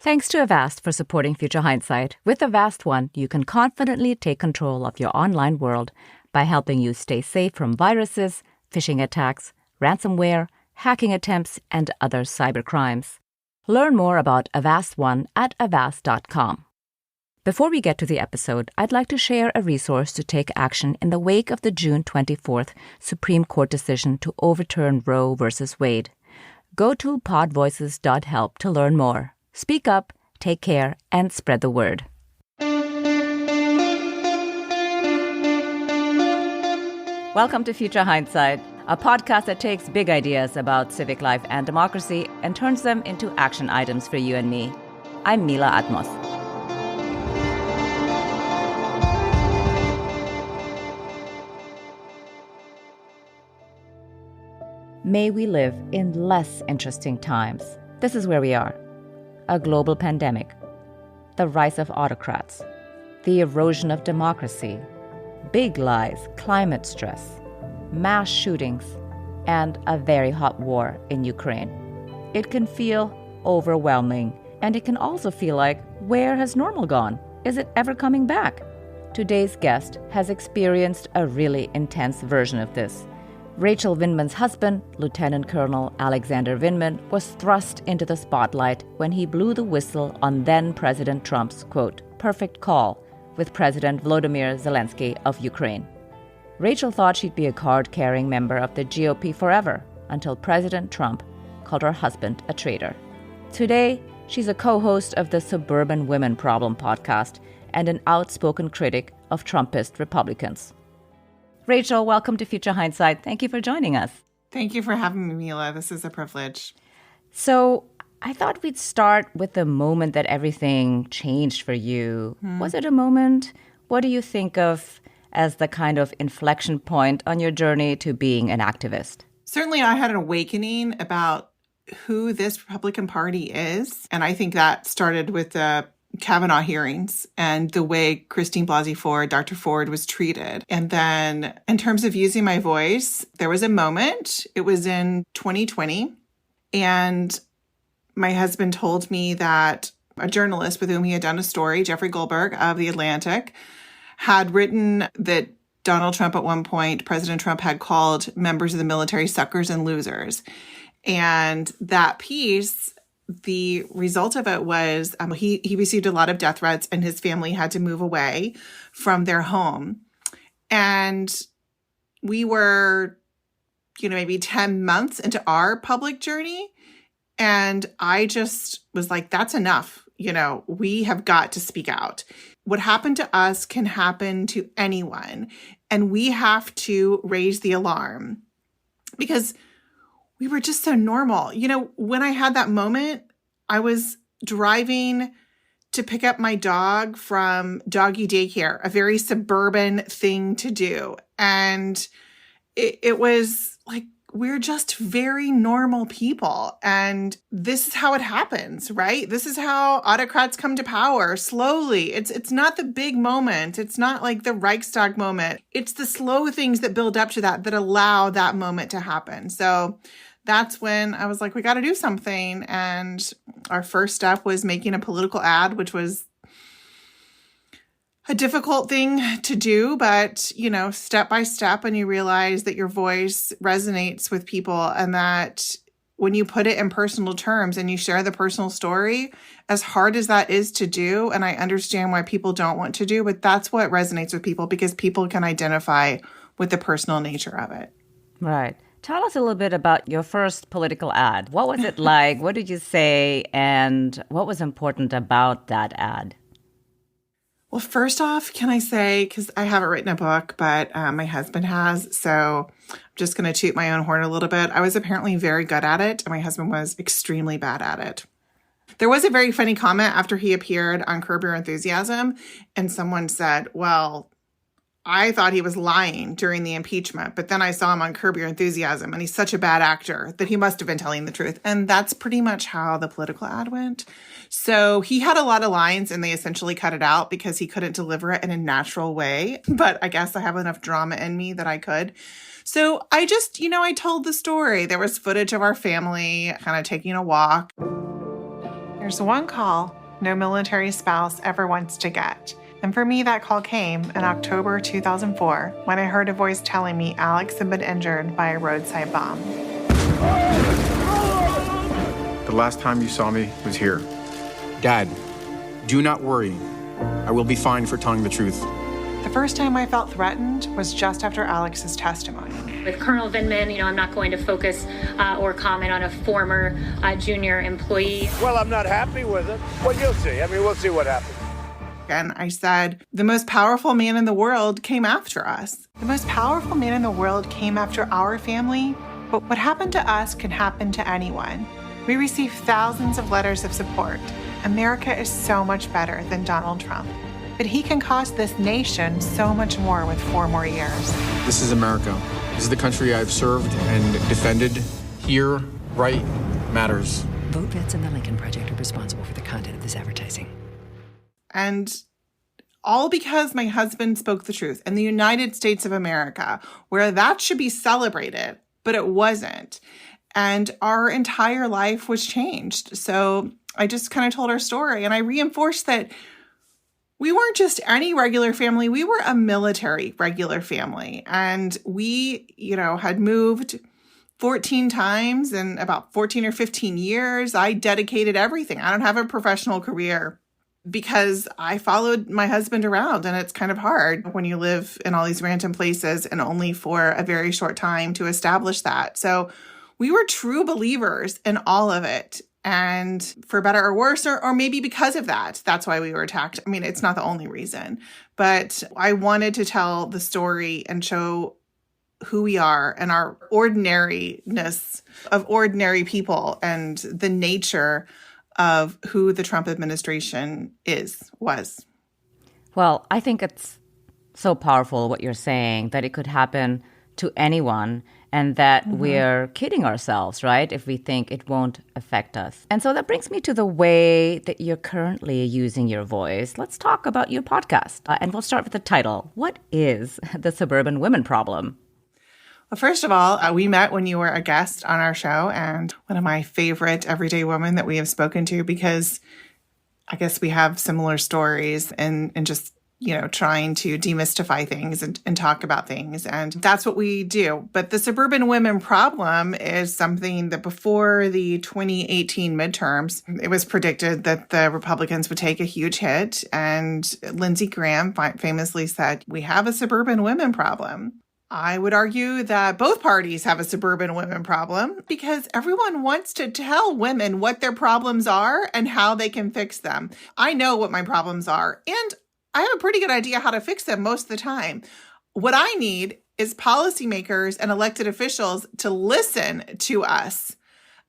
Thanks to Avast for supporting Future Hindsight. With Avast One, you can confidently take control of your online world by helping you stay safe from viruses, phishing attacks, ransomware, hacking attempts, and other cybercrimes. Learn more about Avast One at avast.com. Before we get to the episode, I'd like to share a resource to take action in the wake of the June 24th Supreme Court decision to overturn Roe v. Wade. Go to podvoices.help to learn more. Speak up, take care, and spread the word. Welcome to Future Hindsight, a podcast that takes big ideas about civic life and democracy and turns them into action items for you and me. I'm Mila Atmos. May we live in less interesting times. This is where we are. A global pandemic, the rise of autocrats, the erosion of democracy, big lies, climate stress, mass shootings, and a very hot war in Ukraine. It can feel overwhelming, and it can also feel like, where has normal gone? Is it ever coming back? Today's guest has experienced a really intense version of this. Rachel Vindman's husband, Lieutenant Colonel Alexander Vindman, was thrust into the spotlight when he blew the whistle on then-President Trump's, quote, perfect call with President Volodymyr Zelensky of Ukraine. Rachel thought she'd be a card-carrying member of the GOP forever until President Trump called her husband a traitor. Today, she's a co-host of the Suburban Women Problem podcast and an outspoken critic of Trumpist Republicans. Rachel, welcome to Future Hindsight. Thank you for joining us. Thank you for having me, Mila. This is a privilege. So I thought we'd start with the moment that everything changed for you. Was it a moment? What do you think of as the kind of inflection point on your journey to being an activist? Certainly, I had an awakening about who this Republican Party is. And I think that started with the Kavanaugh hearings and the way Christine Blasey Ford, Dr. Ford, was treated. And then in terms of using my voice, there was a moment. It was in 2020. And my husband told me that a journalist with whom he had done a story, Jeffrey Goldberg of The Atlantic, had written that Donald Trump at one point, President Trump had called members of the military suckers and losers. And that piece, the result of it was he received a lot of death threats and his family had to move away from their home. And we were, maybe 10 months into our public journey. And I just was like, that's enough. We have got to speak out. What happened to us can happen to anyone. And we have to raise the alarm because we were just so normal. When I had that moment, I was driving to pick up my dog from doggy daycare, a very suburban thing to do. And it was like, we're just very normal people. And this is how it happens, right? This is how autocrats come to power slowly. It's not the big moment. It's not like the Reichstag moment. It's the slow things that build up to that allow that moment to happen. So that's when I was like, we got to do something. And our first step was making a political ad, which was a difficult thing to do, but, step by step, and you realize that your voice resonates with people and that when you put it in personal terms and you share the personal story, as hard as that is to do, and I understand why people don't want to do, but that's what resonates with people because people can identify with the personal nature of it. Right. Tell us a little bit about your first political ad. What was it like? What did you say? And what was important about that ad? Well, first off, can I say, because I haven't written a book, but my husband has, so I'm just going to toot my own horn a little bit. I was apparently very good at it, and my husband was extremely bad at it. There was a very funny comment after he appeared on Curb Your Enthusiasm, and someone said, well, I thought he was lying during the impeachment, but then I saw him on Curb Your Enthusiasm, and he's such a bad actor that he must have been telling the truth. And that's pretty much how the political ad went. So he had a lot of lines, and they essentially cut it out because he couldn't deliver it in a natural way. But I guess I have enough drama in me that I could. So I just, I told the story. There was footage of our family kind of taking a walk. There's one call no military spouse ever wants to get. And for me, that call came in October 2004 when I heard a voice telling me Alex had been injured by a roadside bomb. The last time you saw me was here. Dad, do not worry. I will be fine for telling the truth. The first time I felt threatened was just after Alex's testimony. With Colonel Vindman, I'm not going to focus or comment on a former junior employee. Well, I'm not happy with it. Well, you'll see. We'll see what happens. And I said, the most powerful man in the world came after us. The most powerful man in the world came after our family, but what happened to us can happen to anyone. We received thousands of letters of support. America is so much better than Donald Trump. But he can cost this nation so much more with 4 more years. This is America. This is the country I've served and defended. Here, right matters. Vote Vets and the Lincoln Project are responsible for the content of this advertising. And all because my husband spoke the truth in the United States of America, where that should be celebrated, but it wasn't. And our entire life was changed. So I just kind of told our story, and I reinforced that we weren't just any regular family. We were a military regular family. And we, had moved 14 times in about 14 or 15 years. I dedicated everything. I don't have a professional career because I followed my husband around. And it's kind of hard when you live in all these random places and only for a very short time to establish that. So we were true believers in all of it. And for better or worse, or maybe because of that, that's why we were attacked. It's not the only reason, but I wanted to tell the story and show who we are and our ordinariness of ordinary people and the nature of who the Trump administration was. Well, I think it's so powerful what you're saying, that it could happen to anyone, and that we're kidding ourselves, right, if we think it won't affect us. And so that brings me to the way that you're currently using your voice. Let's talk about your podcast. And we'll start with the title. What is the Suburban Women Problem? Well, first of all, we met when you were a guest on our show, and one of my favorite everyday women that we have spoken to, because I guess we have similar stories and just trying to demystify things and talk about things. And that's what we do. But the Suburban Women Problem is something that before the 2018 midterms, it was predicted that the Republicans would take a huge hit. And Lindsey Graham famously said, we have a suburban women problem. I would argue that both parties have a suburban women problem because everyone wants to tell women what their problems are and how they can fix them. I know what my problems are, and I have a pretty good idea how to fix them most of the time. What I need is policymakers and elected officials to listen to us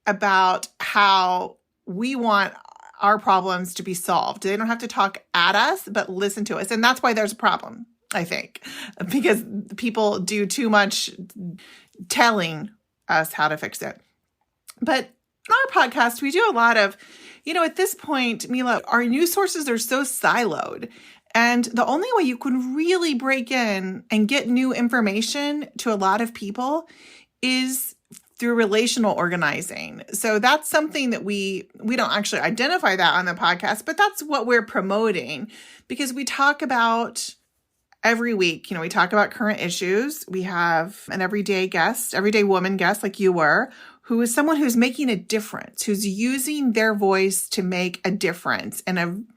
about how we want our problems to be solved. They don't have to talk at us, but listen to us. And that's why there's a problem, I think, because people do too much telling us how to fix it. But on our podcast, we do a lot of, at this point, Mila, our news sources are so siloed. And the only way you can really break in and get new information to a lot of people is through relational organizing. So that's something that we don't actually identify that on the podcast, but that's what we're promoting, because we talk about every week, we talk about current issues. We have an everyday woman guest like you were, who is someone who's making a difference, who's using their voice to make a difference in an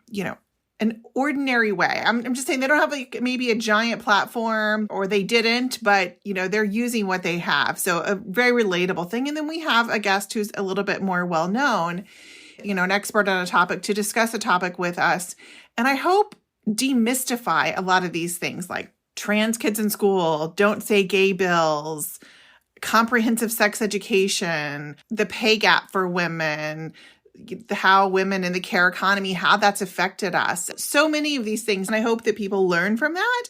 ordinary way. I'm just saying they don't have maybe a giant platform, or they didn't, but they're using what they have. So a very relatable thing. And then we have a guest who's a little bit more well-known, an expert on a topic, to discuss a topic with us. And I hope demystify a lot of these things like trans kids in school, don't say gay bills, comprehensive sex education, the pay gap for women, how women in the care economy, how that's affected us. So many of these things. And I hope that people learn from that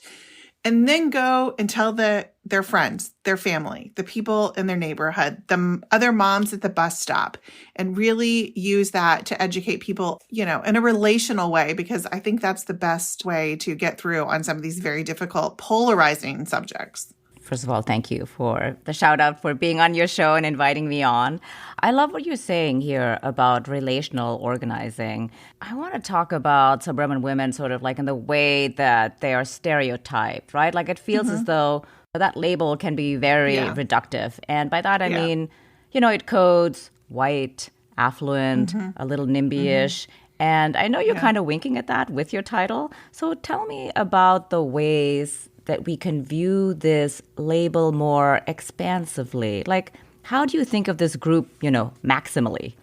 and then go and tell their friends, their family, the people in their neighborhood, the other moms at the bus stop, and really use that to educate people, in a relational way, because I think that's the best way to get through on some of these very difficult, polarizing subjects. First of all, thank you for the shout out for being on your show and inviting me on. I love what you're saying here about relational organizing. I want to talk about suburban women sort of like in the way that they are stereotyped, right? Like it feels as though that label can be very reductive. And by that, I mean, it codes white, affluent, a little NIMBY-ish. And I know you're kind of winking at that with your title. So tell me about the ways that we can view this label more expansively. Like, how do you think of this group, maximally?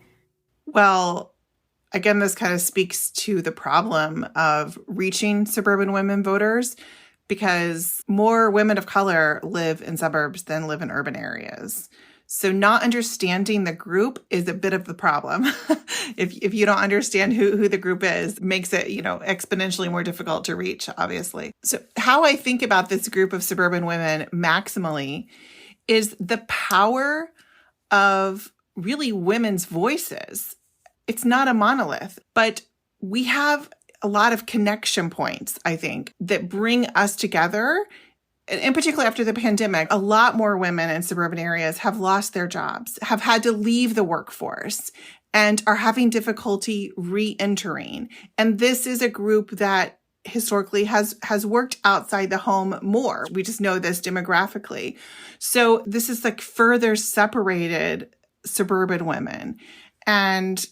Well, again, this kind of speaks to the problem of reaching suburban women voters, because more women of color live in suburbs than live in urban areas. So not understanding the group is a bit of the problem. If you don't understand who the group is, makes it, exponentially more difficult to reach, obviously. So how I think about this group of suburban women maximally is the power of really women's voices. It's not a monolith, but we have a lot of connection points, I think, that bring us together. In particular, after the pandemic, a lot more women in suburban areas have lost their jobs, have had to leave the workforce, and are having difficulty re-entering. And this is a group that historically has worked outside the home more. We just know this demographically. So this is like further separated suburban women. And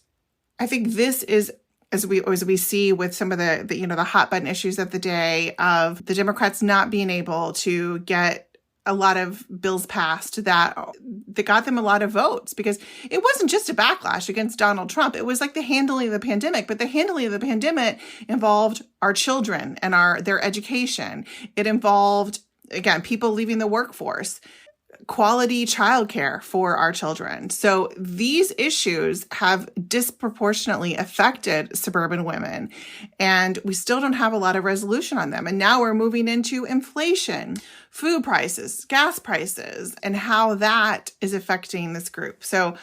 I think this is, as we see with some of the hot button issues of the day, of the Democrats not being able to get a lot of bills passed that got them a lot of votes, because it wasn't just a backlash against Donald Trump. It was like the handling of the pandemic, but the handling of the pandemic involved our children and their education. It involved, again, people leaving the workforce, quality childcare for our children. So these issues have disproportionately affected suburban women, and we still don't have a lot of resolution on them. And now we're moving into inflation, food prices, gas prices, and how that is affecting this group. So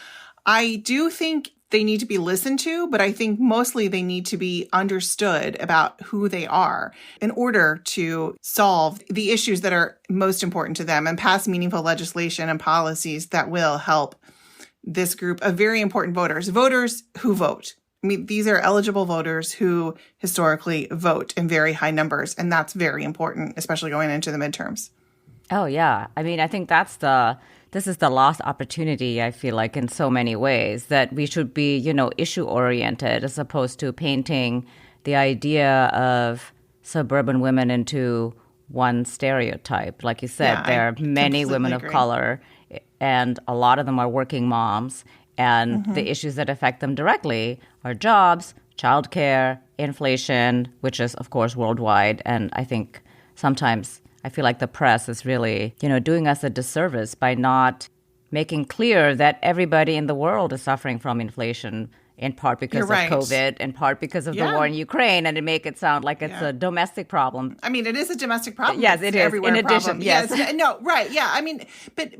I do think they need to be listened to, but I think mostly they need to be understood about who they are in order to solve the issues that are most important to them and pass meaningful legislation and policies that will help this group of very important voters who vote. I mean, these are eligible voters who historically vote in very high numbers, and that's very important, especially going into the midterms. Oh, yeah. I mean, I think this is the lost opportunity, I feel like, in so many ways, that we should be, issue-oriented as opposed to painting the idea of suburban women into one stereotype. Like you said, there are many women of color, and a lot of them are working moms, and the issues that affect them directly are jobs, childcare, inflation, which is, of course, worldwide. And I think sometimes I feel like the press is really, doing us a disservice by not making clear that everybody in the world is suffering from inflation, in part because of COVID, in part because of the war in Ukraine, and to make it sound like it's a domestic problem. I mean, it is a domestic problem. Yes, it is. Everywhere in addition, problem. Yes. No, right. Yeah. I mean, but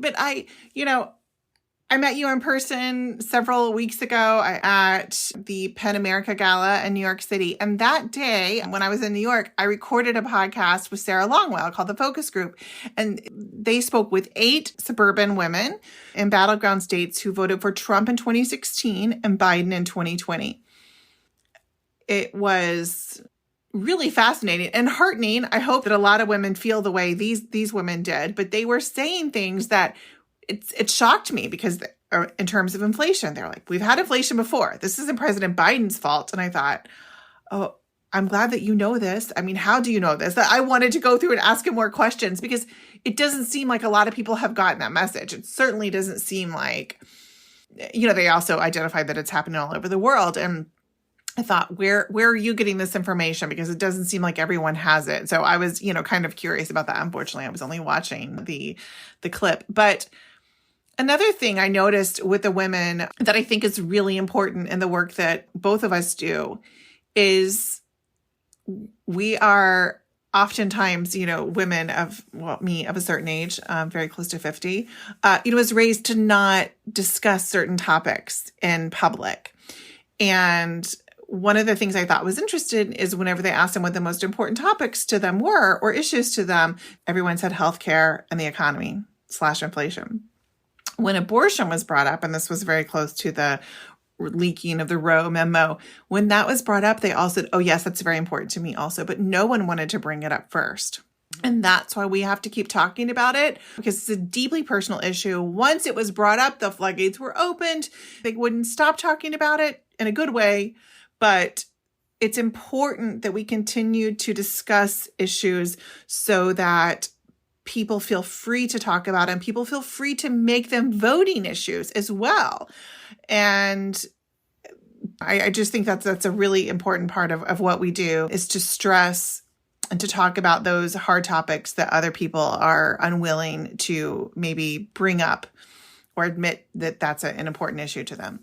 I met you in person several weeks ago at the Pen America Gala in New York City. And that day, when I was in New York, I recorded a podcast with Sarah Longwell called The Focus Group. And they spoke with 8 suburban women in battleground states who voted for Trump in 2016 and Biden in 2020. It was really fascinating and heartening. I hope that a lot of women feel the way these women did. But they were saying things that it shocked me, because in terms of inflation, they're like, we've had inflation before. This isn't President Biden's fault. And I thought, oh, I'm glad that you know this. I mean, how do you know this? That I wanted to go through and ask him more questions, because it doesn't seem like a lot of people have gotten that message. It certainly doesn't seem like, they also identified that it's happening all over the world. And I thought, where are you getting this information? Because it doesn't seem like everyone has it. So I was, kind of curious about that. Unfortunately, I was only watching the clip. But another thing I noticed with the women that I think is really important in the work that both of us do is we are oftentimes, women of, me of a certain age, very close to 50, was raised to not discuss certain topics in public. And one of the things I thought was interesting is whenever they asked them what the most important topics to them were or issues to them, everyone said healthcare and the economy / inflation. When abortion was brought up, and this was very close to the leaking of the Roe memo, when that was brought up, they all said, oh, yes, that's very important to me also. But no one wanted to bring it up first. And that's why we have to keep talking about it, because it's a deeply personal issue. Once it was brought up, the floodgates were opened. They wouldn't stop talking about it in a good way. But it's important that we continue to discuss issues so that people feel free to talk about it and people feel free to make them voting issues as well. And I just think that's a really important part of what we do, is to stress and to talk about those hard topics that other people are unwilling to maybe bring up or admit that that's an important issue to them.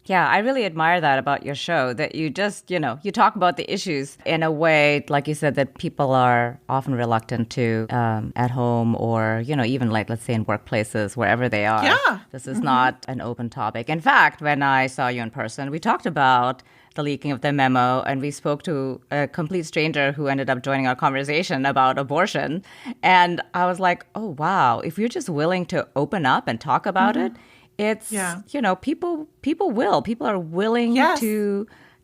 Yeah, I really admire that about your show, that you just, you talk about the issues in a way, like you said, that people are often reluctant to at home or, even like, let's say in workplaces, wherever they are. Yeah. This is not an open topic. In fact, when I saw you in person, we talked about the leaking of the memo, and we spoke to a complete stranger who ended up joining our conversation about abortion. And I was like, oh, wow, if you're just willing to open up and talk about it, it's, people are willing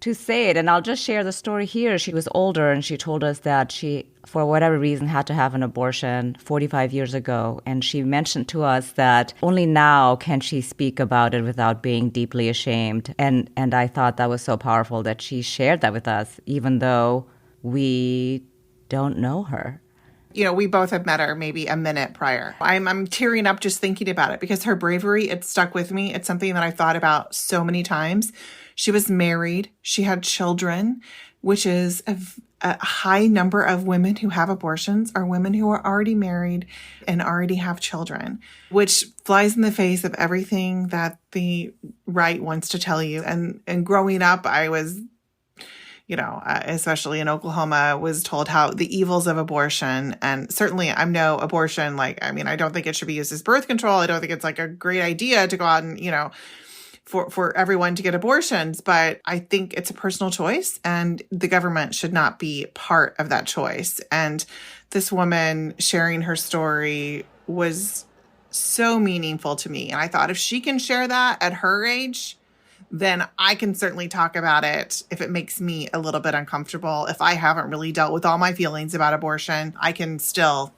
to say it. And I'll just share the story here. She was older and she told us that she, for whatever reason, had to have an abortion 45 years ago. And she mentioned to us that only now can she speak about it without being deeply ashamed. And I thought that was so powerful that she shared that with us, even though we don't know her. We both have met her maybe a minute prior. I'm tearing up just thinking about it because her bravery, it stuck with me. It's something that I thought about so many times. She was married. She had children, which is a high number of women who have abortions are women who are already married and already have children, which flies in the face of everything that the right wants to tell you. And growing up, I was especially in Oklahoma, was told how the evils of abortion, and certainly I'm no abortion. I don't think it should be used as birth control. I don't think it's like a great idea to go out and, for everyone to get abortions, but I think it's a personal choice and the government should not be part of that choice. And this woman sharing her story was so meaningful to me. And I thought if she can share that at her age, then I can certainly talk about it if it makes me a little bit uncomfortable. If I haven't really dealt with all my feelings about abortion, I can still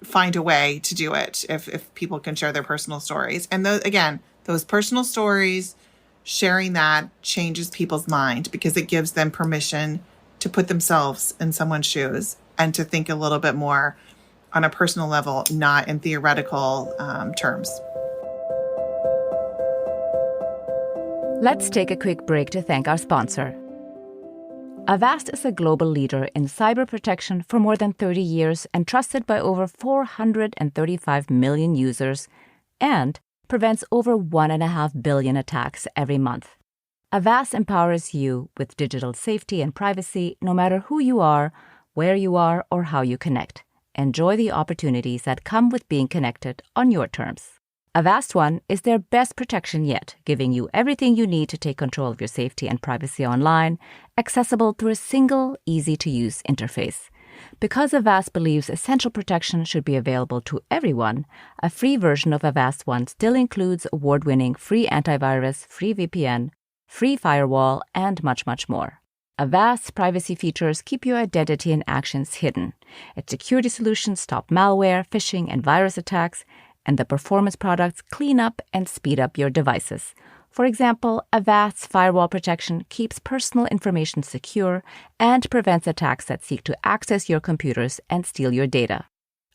find a way to do it if people can share their personal stories. And those personal stories, sharing that changes people's mind because it gives them permission to put themselves in someone's shoes and to think a little bit more on a personal level, not in theoretical terms. Let's take a quick break to thank our sponsor. Avast is a global leader in cyber protection for more than 30 years and trusted by over 435 million users and prevents over 1.5 billion attacks every month. Avast empowers you with digital safety and privacy no matter who you are, where you are, or how you connect. Enjoy the opportunities that come with being connected on your terms. Avast One is their best protection yet, giving you everything you need to take control of your safety and privacy online, accessible through a single, easy-to-use interface. Because Avast believes essential protection should be available to everyone, a free version of Avast One still includes award-winning free antivirus, free VPN, free firewall, and much, much more. Avast's privacy features keep your identity and actions hidden. Its security solutions stop malware, phishing, and virus attacks, and the performance products clean up and speed up your devices. For example, Avast's firewall protection keeps personal information secure and prevents attacks that seek to access your computers and steal your data.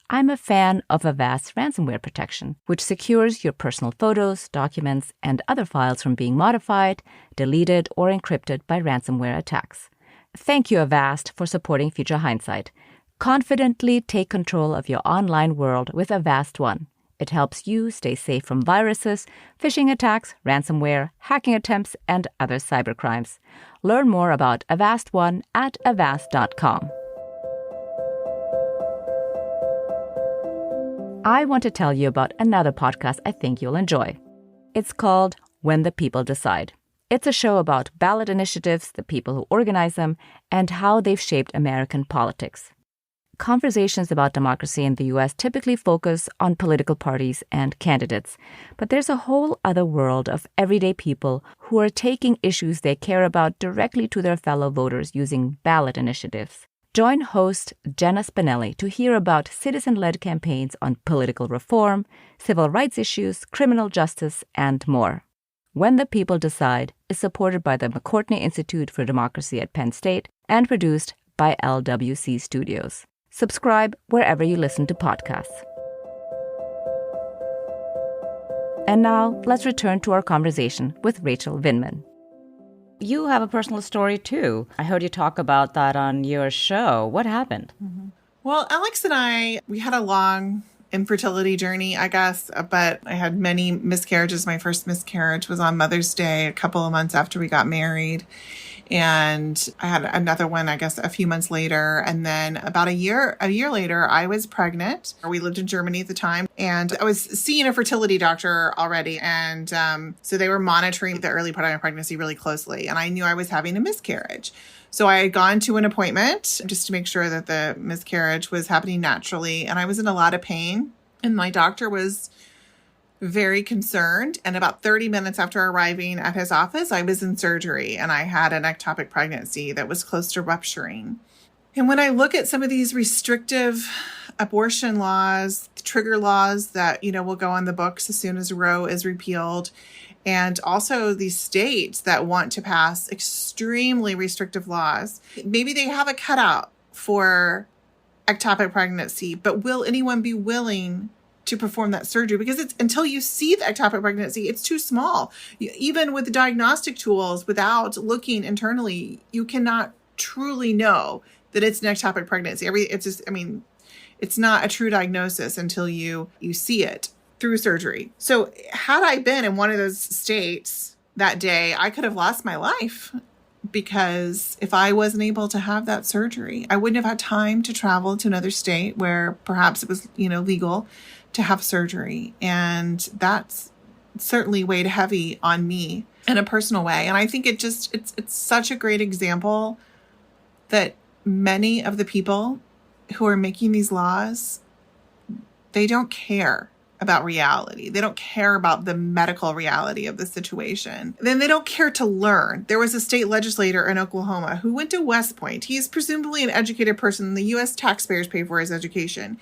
I'm a fan of Avast's ransomware protection, which secures your personal photos, documents, and other files from being modified, deleted, or encrypted by ransomware attacks. Thank you, Avast, for supporting Future Hindsight. Confidently take control of your online world with Avast One. It helps you stay safe from viruses, phishing attacks, ransomware, hacking attempts, and other cybercrimes. Learn more about Avast One at avast.com. I want to tell you about another podcast I think you'll enjoy. It's called When the People Decide. It's a show about ballot initiatives, the people who organize them, and how they've shaped American politics. Conversations about democracy in the U.S. typically focus on political parties and candidates, but there's a whole other world of everyday people who are taking issues they care about directly to their fellow voters using ballot initiatives. Join host Jenna Spinelli to hear about citizen-led campaigns on political reform, civil rights issues, criminal justice, and more. When the People Decide is supported by the McCourtney Institute for Democracy at Penn State and produced by LWC Studios. Subscribe wherever you listen to podcasts. And now, let's return to our conversation with Rachel Vindman. You have a personal story, too. I heard you talk about that on your show. What happened? Well, Alex and I, we had a long infertility journey, I guess, but I had many miscarriages. My first miscarriage was on Mother's Day, a couple of months after we got married. And I had another one, I guess, a few months later. And then about a year later, I was pregnant. We lived in Germany at the time, and I was seeing a fertility doctor already. And so they were monitoring the early part of my pregnancy really closely. And I knew I was having a miscarriage. So I had gone to an appointment just to make sure that the miscarriage was happening naturally. And I was in a lot of pain. And my doctor was very concerned. And about 30 minutes after arriving at his office, I was in surgery and I had an ectopic pregnancy that was close to rupturing. And when I look at some of these restrictive abortion laws, trigger laws that, will go on the books as soon as Roe is repealed, and also these states that want to pass extremely restrictive laws, maybe they have a cutout for ectopic pregnancy, but will anyone be willing to perform that surgery? Because it's until you see the ectopic pregnancy, it's too small. Even with the diagnostic tools, without looking internally, you cannot truly know that it's an ectopic pregnancy. It's not a true diagnosis until you see it through surgery. So had I been in one of those states that day, I could have lost my life, because if I wasn't able to have that surgery, I wouldn't have had time to travel to another state where perhaps it was, legal to have surgery. And that's certainly weighed heavy on me in a personal way. And I think it's such a great example that many of the people who are making these laws, they don't care about reality. They don't care about the medical reality of the situation. Then they don't care to learn. There was a state legislator in Oklahoma who went to West Point. He's presumably an educated person. The U.S. taxpayers pay for his education.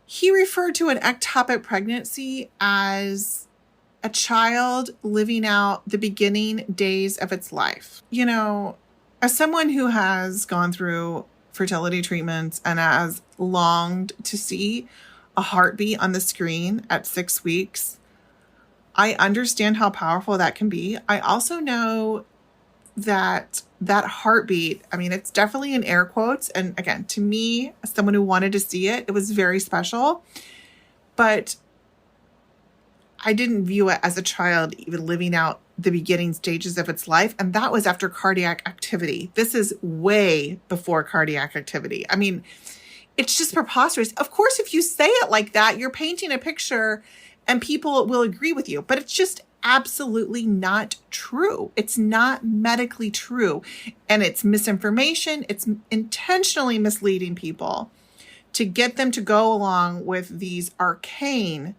He referred to an ectopic pregnancy as a child living out the beginning days of its life. As someone who has gone through fertility treatments and has longed to see a heartbeat on the screen at 6 weeks, I understand how powerful that can be. I also know that heartbeat, it's definitely in air quotes. And again, to me, as someone who wanted to see it, it was very special. But I didn't view it as a child even living out the beginning stages of its life. And that was after cardiac activity. This is way before cardiac activity. It's just preposterous. Of course, if you say it like that, you're painting a picture and people will agree with you. But it's just absolutely not true. It's not medically true. And it's misinformation. It's intentionally misleading people to get them to go along with these arcane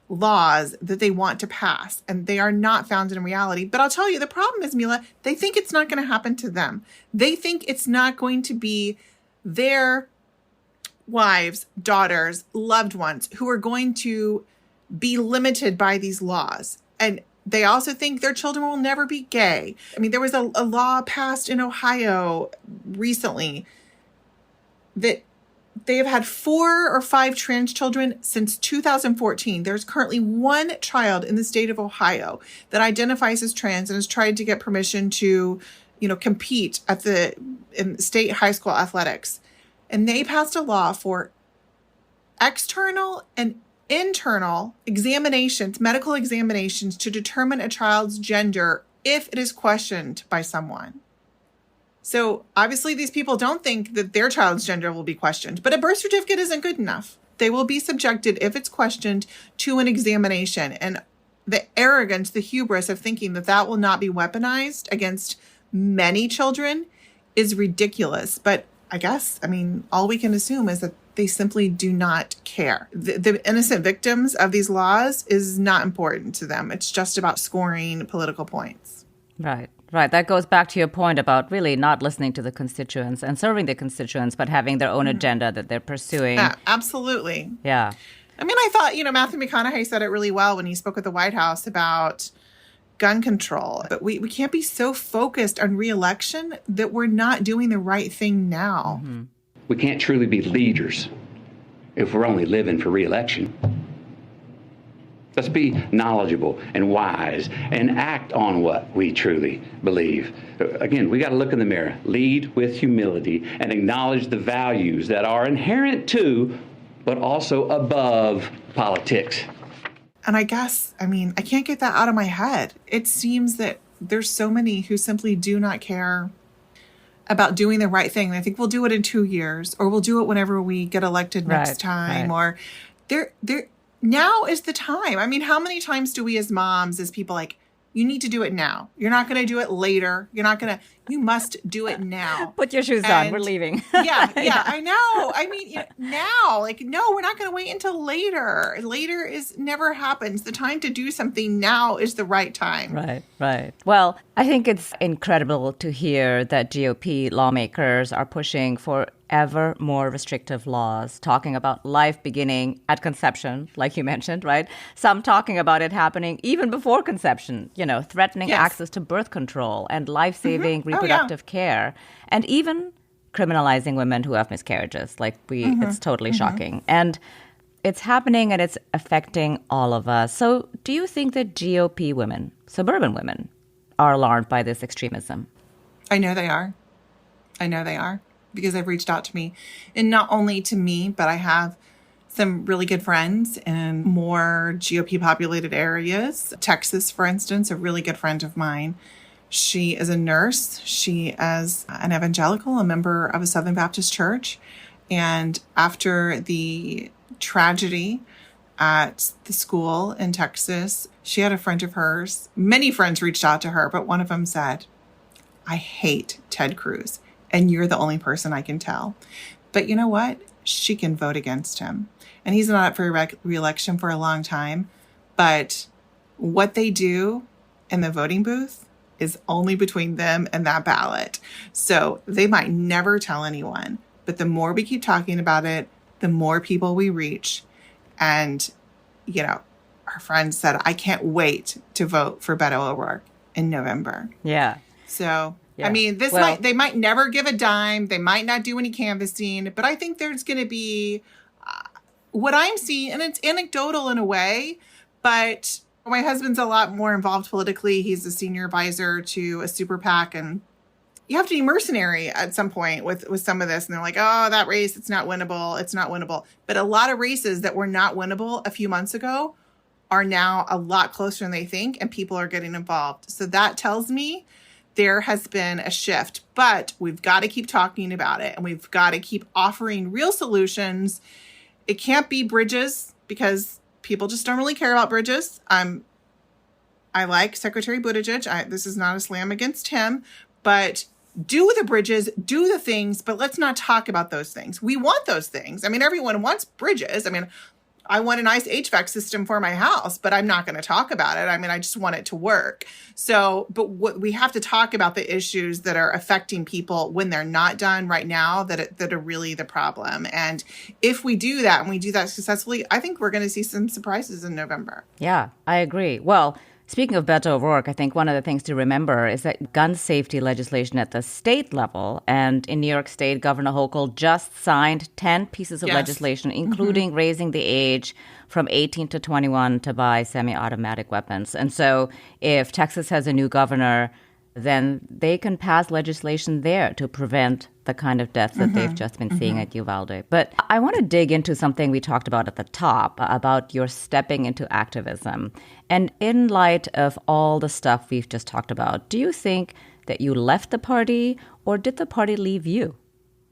laws that they want to pass. And they are not founded in reality. But I'll tell you, the problem is, Mila, they think it's not going to happen to them. They think it's not going to be their wives, daughters, loved ones who are going to be limited by these laws. And they also think their children will never be gay. There was a law passed in Ohio recently that they have had 4 or 5 trans children since 2014. There's currently one child in the state of Ohio that identifies as trans and has tried to get permission to, compete in state high school athletics. And they passed a law for external and internal examinations, medical examinations, to determine a child's gender if it is questioned by someone. So obviously these people don't think that their child's gender will be questioned, but a birth certificate isn't good enough. They will be subjected, if it's questioned, to an examination. And the arrogance, the hubris of thinking that that will not be weaponized against many children is ridiculous. But I guess, I mean, all we can assume is that they simply do not care. The innocent victims of these laws is not important to them. It's just about scoring political points. Right. That goes back to your point about really not listening to the constituents and serving the constituents, but having their own agenda that they're pursuing. Yeah, absolutely. Yeah. I mean, I thought, Matthew McConaughey said it really well when he spoke at the White House about gun control. But we can't be so focused on re-election that we're not doing the right thing now. Mm-hmm. We can't truly be leaders if we're only living for re-election. Let's be knowledgeable and wise and act on what we truly believe. Again, we got to look in the mirror, lead with humility, and acknowledge the values that are inherent to, but also above politics. And I guess, I can't get that out of my head. It seems that there's so many who simply do not care about doing the right thing. And I think we'll do it in 2 years, or we'll do it whenever we get elected next time. Or now is the time. How many times do we as moms, as people you need to do it now. You're not going to do it later. You must do it now. Put your shoes on. We're leaving. yeah, I know. Now, no, we're not going to wait until later. Later never happens. The time to do something now is the right time. Right. Well, I think it's incredible to hear that GOP lawmakers are pushing for ever more restrictive laws, talking about life beginning at conception, like you mentioned, right? Some talking about it happening even before conception, threatening access to birth control and life-saving reproductive care, and even criminalizing women who have miscarriages. It's totally shocking. And it's happening and it's affecting all of us. So do you think that GOP women, suburban women, are alarmed by this extremism? I know they are. Because they've reached out to me. And not only to me, but I have some really good friends in more GOP populated areas. Texas, for instance, a really good friend of mine. She is a nurse. She is an evangelical, a member of a Southern Baptist church. And after the tragedy at the school in Texas, she had a friend of hers. Many friends reached out to her, but one of them said, "I hate Ted Cruz. And you're the only person I can tell." But you know what? She can vote against him. And he's not up for re-election for a long time. But what they do in the voting booth is only between them and that ballot. So they might never tell anyone. But the more we keep talking about it, the more people we reach. And, our friend said, "I can't wait to vote for Beto O'Rourke in November." Yeah. So... Yeah. They might never give a dime. They might not do any canvassing, but I think there's going to be what I'm seeing, and it's anecdotal in a way, but my husband's a lot more involved politically. He's a senior advisor to a super PAC, and you have to be mercenary at some point with some of this. And they're like, "Oh, that race, it's not winnable. But a lot of races that were not winnable a few months ago are now a lot closer than they think, and people are getting involved. So that tells me there has been a shift, but we've got to keep talking about it, and we've got to keep offering real solutions. It can't be bridges, because people just don't really care about bridges. I like Secretary Buttigieg. This is not a slam against him, but do the bridges, do the things, but let's not talk about those things. We want those things. Everyone wants bridges. I want a nice HVAC system for my house, but I'm not going to talk about it. I just want it to work. So, but we have to talk about the issues that are affecting people when they're not done right now, that are really the problem. And if we do that, and we do that successfully, I think we're going to see some surprises in November. Yeah, I agree. Well, speaking of Beto O'Rourke, I think one of the things to remember is that gun safety legislation at the state level, and in New York State, Governor Hochul just signed 10 pieces of legislation, including raising the age from 18 to 21 to buy semi-automatic weapons. And so if Texas has a new governor, then they can pass legislation there to prevent the kind of deaths that they've just been seeing at Uvalde. But I want to dig into something we talked about at the top, about your stepping into activism. And in light of all the stuff we've just talked about, do you think that you left the party, or did the party leave you?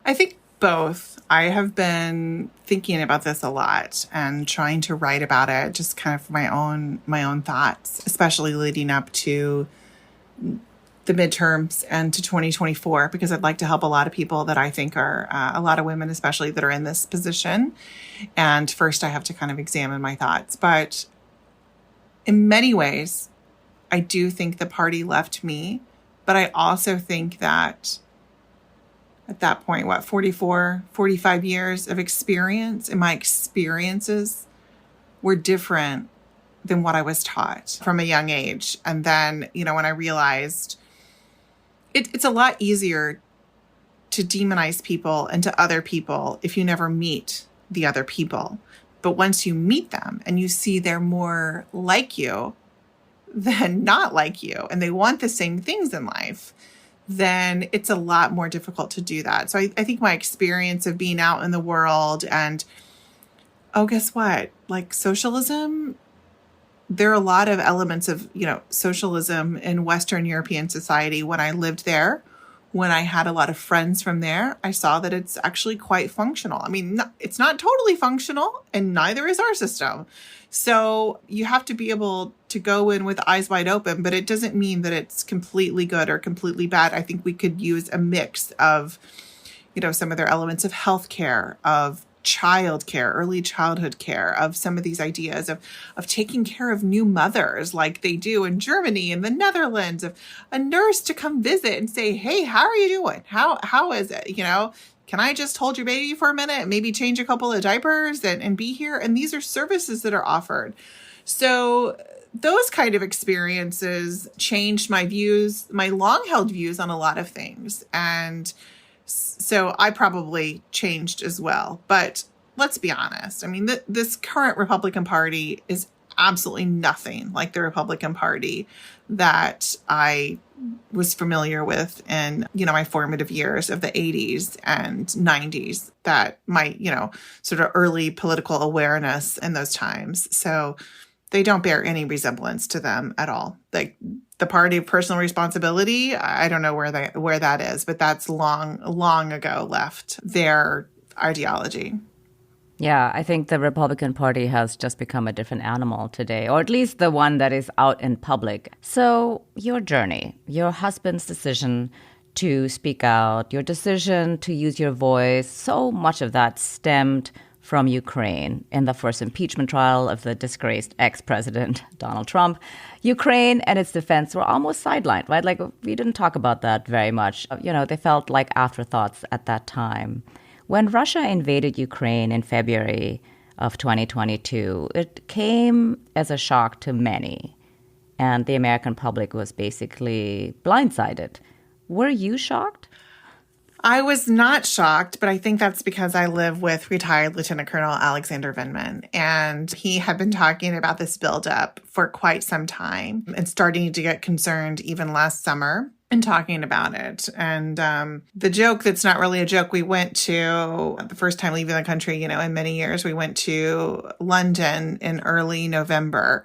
I think Both. I have been thinking about this a lot and trying to write about it, just kind of my own thoughts, especially leading up to the midterms and to 2024, because I'd like to help a lot of people that I think are, a lot of women especially, that are in this position. And first I have to kind of examine my thoughts. But in many ways, I do think the party left me, but I also think that at that point, 44, 45 years of experience, and my experiences were different than what I was taught from a young age. And then, when I realized it's a lot easier to demonize people and to other people if you never meet the other people. But once you meet them and you see they're more like you than not like you, and they want the same things in life, then it's a lot more difficult to do that. So I think my experience of being out in the world and, guess what? Like socialism, there are a lot of elements of, socialism in Western European society. When I lived there, when I had a lot of friends from there, I saw that it's actually quite functional. I mean, it's not totally functional, and neither is our system. So you have to be able to go in with eyes wide open, but it doesn't mean that it's completely good or completely bad. I think we could use a mix of, some of their elements of healthcare, of childcare, early childhood care, of some of these ideas of taking care of new mothers like they do in Germany and the Netherlands, of a nurse to come visit and say, hey, how are you doing? How is it? Can I just hold your baby for a minute and maybe change a couple of diapers and be here? And these are services that are offered. So those kind of experiences changed my views, my long-held views on a lot of things. And so I probably changed as well. But let's be honest. I mean, this current Republican Party is absolutely nothing like the Republican Party that I was familiar with in, my formative years of the 80s and 90s, that my, sort of early political awareness in those times. So they don't bear any resemblance to them at all. Like the party of personal responsibility, I don't know where that is, but that's long ago left their ideology. Yeah, I think the Republican Party has just become a different animal today, or at least the one that is out in public. So your journey, your husband's decision to speak out, your decision to use your voice, so much of that stemmed from Ukraine in the first impeachment trial of the disgraced ex-president Donald Trump. Ukraine and its defense were almost sidelined, right? Like, we didn't talk about that very much. They felt like afterthoughts at that time. When Russia invaded Ukraine in February of 2022, it came as a shock to many, and the American public was basically blindsided. Were you shocked? I was not shocked, but I think that's because I live with retired Lieutenant Colonel Alexander Vindman, and he had been talking about this buildup for quite some time and starting to get concerned even last summer and talking about it. And the joke that's not really a joke, we went to, the first time leaving the country, in many years, we went to London in early November.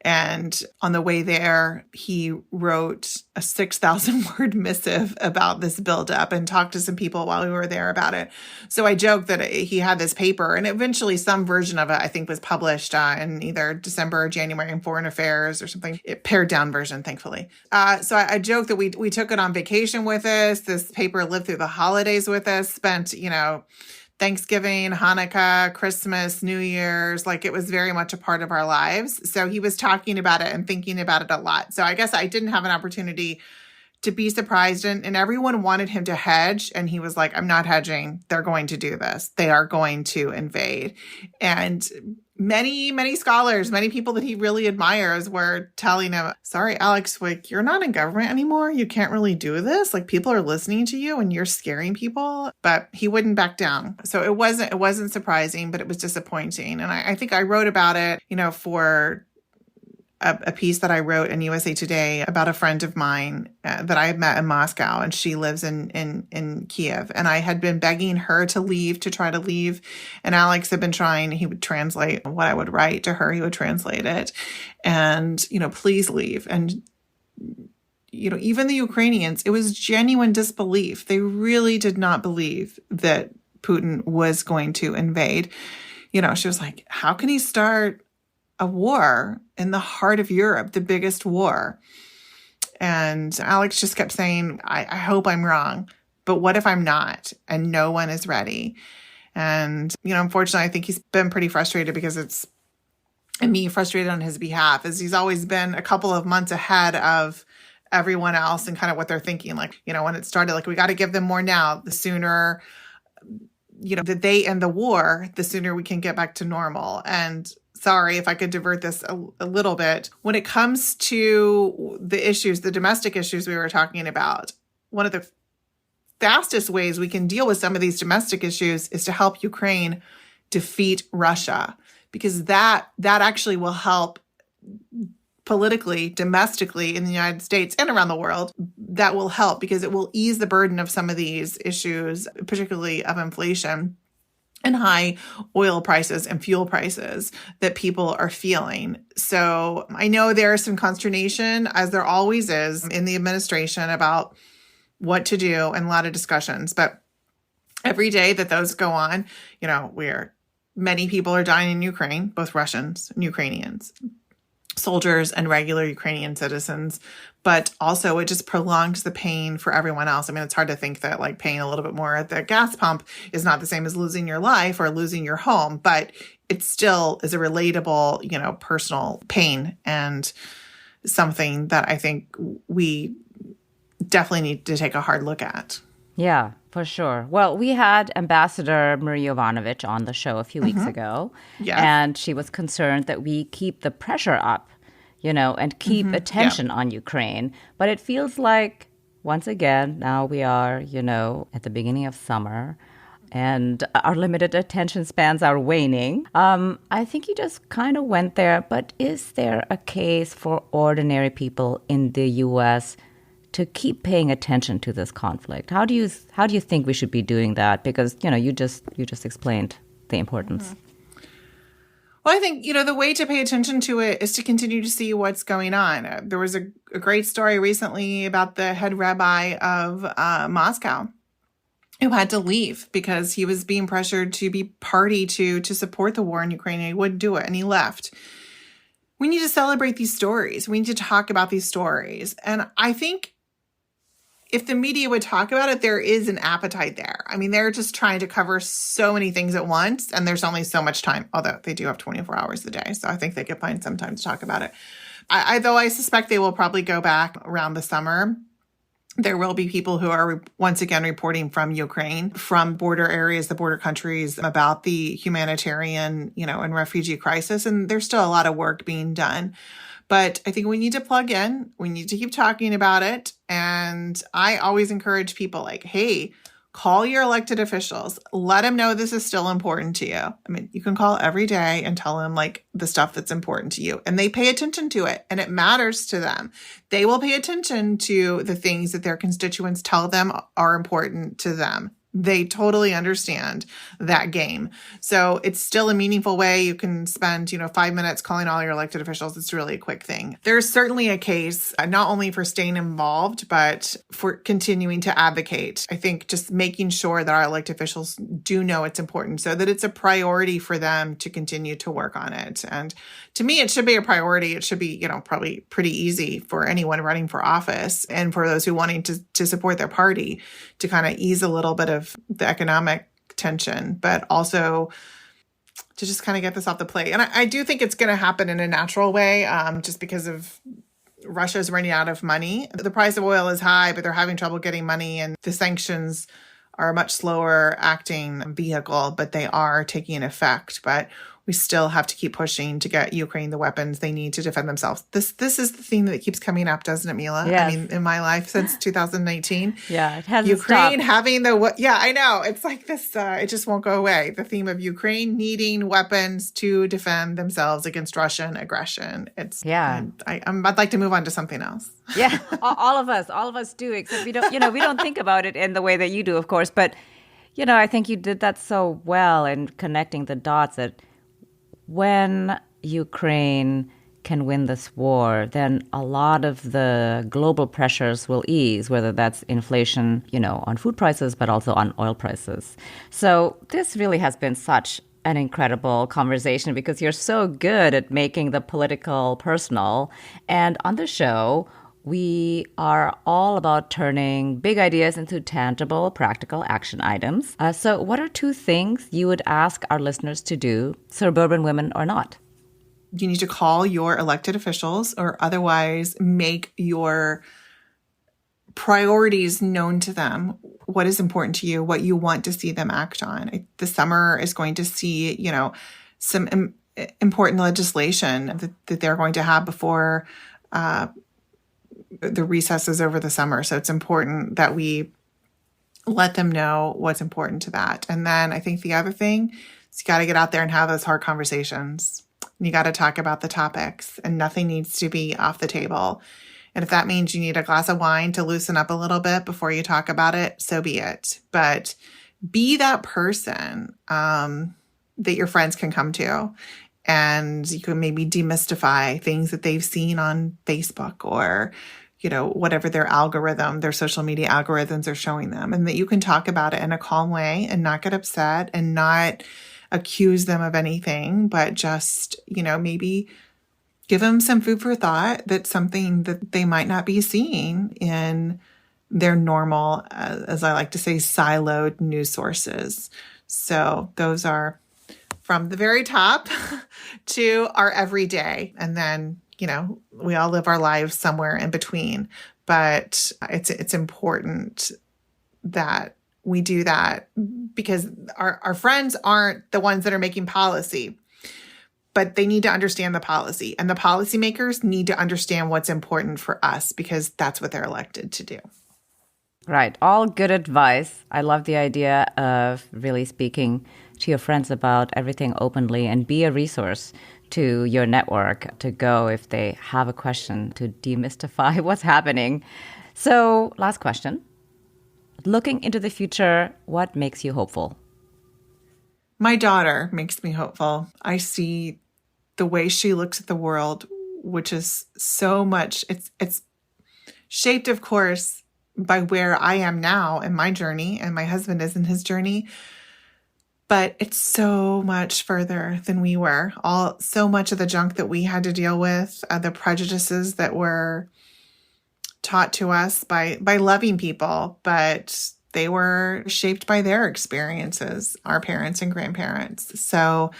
And on the way there, he wrote a 6,000-word missive about this buildup and talked to some people while we were there about it. So I joked that he had this paper, and eventually some version of it, I think, was published in either December or January in Foreign Affairs or something. Pared down version, thankfully. So I joked that we took it on vacation with us. This paper lived through the holidays with us, spent, Thanksgiving, Hanukkah, Christmas, New Year's, like it was very much a part of our lives. So he was talking about it and thinking about it a lot. So I guess I didn't have an opportunity to be surprised. And everyone wanted him to hedge. And he was like, I'm not hedging. They're going to do this. They are going to invade. And many scholars, many people that he really admires were telling him, sorry, Alex, like, you're not in government anymore. You can't really do this. Like, people are listening to you and you're scaring people. But he wouldn't back down. So it wasn't surprising, but it was disappointing. And I think I wrote about it, for a piece that I wrote in USA Today about a friend of mine that I had met in Moscow, and she lives in Kiev. And I had been begging her to try to leave. And Alex had been trying, he would translate what I would write to her. He would translate it and, please leave. And, even the Ukrainians, it was genuine disbelief. They really did not believe that Putin was going to invade. She was like, how can he start a war in the heart of Europe, the biggest war? And Alex just kept saying, I hope I'm wrong, but what if I'm not? And no one is ready. And, unfortunately, I think he's been pretty frustrated because and me frustrated on his behalf, as he's always been a couple of months ahead of everyone else and kind of what they're thinking. Like, when it started, like, we got to give them more now. The sooner, that they end the war, the sooner we can get back to normal. And sorry if I could divert this a little bit. When it comes to the issues, the domestic issues we were talking about, one of the fastest ways we can deal with some of these domestic issues is to help Ukraine defeat Russia, because that actually will help politically, domestically in the United States and around the world. That will help because it will ease the burden of some of these issues, particularly of inflation and high oil prices and fuel prices that people are feeling. So I know there is some consternation, as there always is in the administration, about what to do and a lot of discussions. But every day that those go on, many people are dying in Ukraine, both Russians and Ukrainians, soldiers and regular Ukrainian citizens, but also it just prolongs the pain for everyone else. I mean, it's hard to think that like paying a little bit more at the gas pump is not the same as losing your life or losing your home, but it still is a relatable, personal pain, and something that I think we definitely need to take a hard look at. Yeah, for sure. Well, we had Ambassador Marie Yovanovitch on the show a few weeks ago, and she was concerned that we keep the pressure up, and keep attention on Ukraine. But it feels like, once again, now we are, at the beginning of summer, and our limited attention spans are waning. I think you just kind of went there, but is there a case for ordinary people in the U.S. to keep paying attention to this conflict? How do you think we should be doing that? Because you just explained the importance. Well, I think the way to pay attention to it is to continue to see what's going on. There was a great story recently about the head rabbi of Moscow, who had to leave because he was being pressured to be party to support the war in Ukraine, and he wouldn't do it, and he left. We need to celebrate these stories. We need to talk about these stories, and I think if the media would talk about it, there is an appetite there. I mean, they're just trying to cover so many things at once, and there's only so much time, although they do have 24 hours a day. So I think they could find some time to talk about it. Though I suspect they will probably go back around the summer. There will be people who are once again reporting from Ukraine, from border areas, the border countries, about the humanitarian, and refugee crisis. And there's still a lot of work being done. But I think we need to plug in. We need to keep talking about it. And I always encourage people like, hey, call your elected officials. Let them know this is still important to you. I mean, you can call every day and tell them like the stuff that's important to you. And they pay attention to it, and it matters to them. They will pay attention to the things that their constituents tell them are important to them. They totally understand that game. So it's still a meaningful way. You can spend, 5 minutes calling all your elected officials. It's really a quick thing. There's certainly a case, not only for staying involved, but for continuing to advocate. I think just making sure that our elected officials do know it's important so that it's a priority for them to continue to work on it. And to me, it should be a priority. It should be, probably pretty easy for anyone running for office and for those who wanting to support their party to kind of ease a little bit of the economic tension, but also to just kind of get this off the plate. And I do think it's going to happen in a natural way, just because of Russia's running out of money. The price of oil is high, but they're having trouble getting money, and the sanctions are a much slower acting vehicle, but they are taking effect. But we still have to keep pushing to get Ukraine the weapons they need to defend themselves. This is the theme that keeps coming up, doesn't it, Mila? Yes. I mean, in my life since 2019. Yeah, it hasn't Ukraine stopped. having I know. It's like this, it just won't go away. The theme of Ukraine needing weapons to defend themselves against Russian aggression. I'd like to move on to something else. Yeah, all of us do, except we don't think about it in the way that you do, of course. But, I think you did that so well in connecting the dots that when Ukraine can win this war, then a lot of the global pressures will ease, whether that's inflation, on food prices, but also on oil prices. So this really has been such an incredible conversation because you're so good at making the political personal. And on the show, we are all about turning big ideas into tangible, practical action items. So what are 2 things you would ask our listeners to do, suburban women or not? You need to call your elected officials or otherwise make your priorities known to them, what is important to you, what you want to see them act on. The summer is going to see, some important legislation that they're going to have before the recesses over the summer. So it's important that we let them know what's important to that. And then I think the other thing is you got to get out there and have those hard conversations. You got to talk about the topics, and nothing needs to be off the table. And if that means you need a glass of wine to loosen up a little bit before you talk about it, so be it. But be that person that your friends can come to, and you can maybe demystify things that they've seen on Facebook or, whatever their social media algorithms are showing them, and that you can talk about it in a calm way and not get upset and not accuse them of anything, but just, maybe give them some food for thought. That's something that they might not be seeing in their normal, as I like to say, siloed news sources. So those are from the very top to our everyday. And then, we all live our lives somewhere in between. But it's important that we do that because our friends aren't the ones that are making policy, but they need to understand the policy. And the policymakers need to understand what's important for us because that's what they're elected to do. Right. All good advice. I love the idea of really speaking to your friends about everything openly and be a resource to your network to go if they have a question to demystify what's happening. So, last question. Looking into the future, what makes you hopeful? My daughter makes me hopeful. I see the way she looks at the world, which is so much, it's shaped, of course, by where I am now in my journey and my husband is in his journey. But it's so much further than we were. So much of the junk that we had to deal with, the prejudices that were taught to us by loving people, but they were shaped by their experiences, our parents and grandparents. So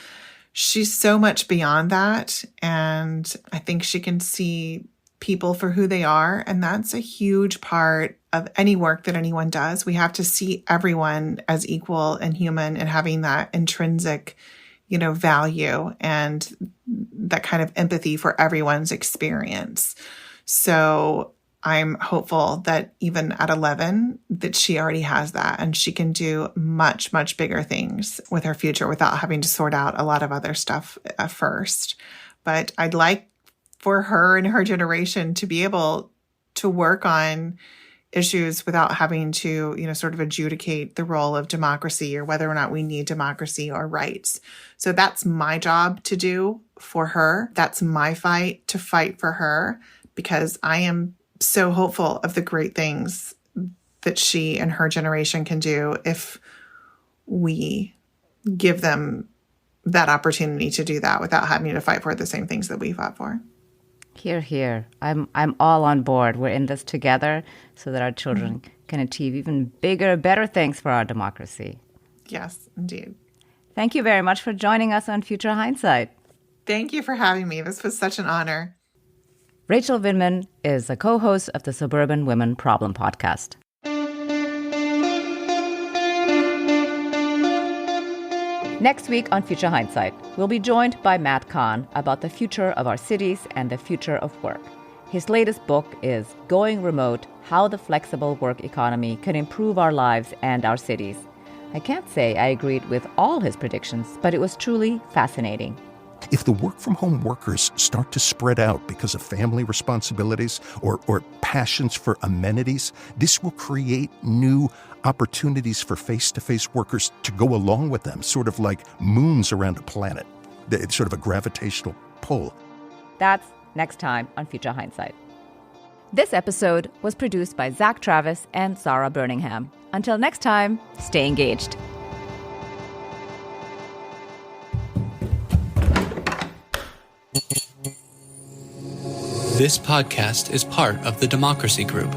she's so much beyond that. And I think she can see people for who they are. And that's a huge part of any work that anyone does. We have to see everyone as equal and human and having that intrinsic, value and that kind of empathy for everyone's experience. So I'm hopeful that even at 11, that she already has that and she can do much, much bigger things with her future without having to sort out a lot of other stuff at first. But I'd like for her and her generation to be able to work on issues without having to, sort of adjudicate the role of democracy or whether or not we need democracy or rights. So that's my job to do for her. That's my fight to fight for her because I am so hopeful of the great things that she and her generation can do if we give them that opportunity to do that without having to fight for the same things that we fought for. Hear, hear. I'm all on board. We're in this together so that our children can achieve even bigger, better things for our democracy. Yes, indeed. Thank you very much for joining us on Future Hindsight. Thank you for having me. This was such an honor. Rachel Vindman is a co-host of the Suburban Women Problem podcast. Next week on Future Hindsight, we'll be joined by Matt Kahn about the future of our cities and the future of work. His latest book is Going Remote: How the Flexible Work Economy Can Improve Our Lives and Our Cities. I can't say I agreed with all his predictions, but it was truly fascinating. If the work-from-home workers start to spread out because of family responsibilities or passions for amenities, this will create new opportunities for face-to-face workers to go along with them, sort of like moons around a planet. It's sort of a gravitational pull. That's next time on Future Hindsight. This episode was produced by Zach Travis and Sarah Birmingham. Until next time, stay engaged. This podcast is part of the Democracy Group.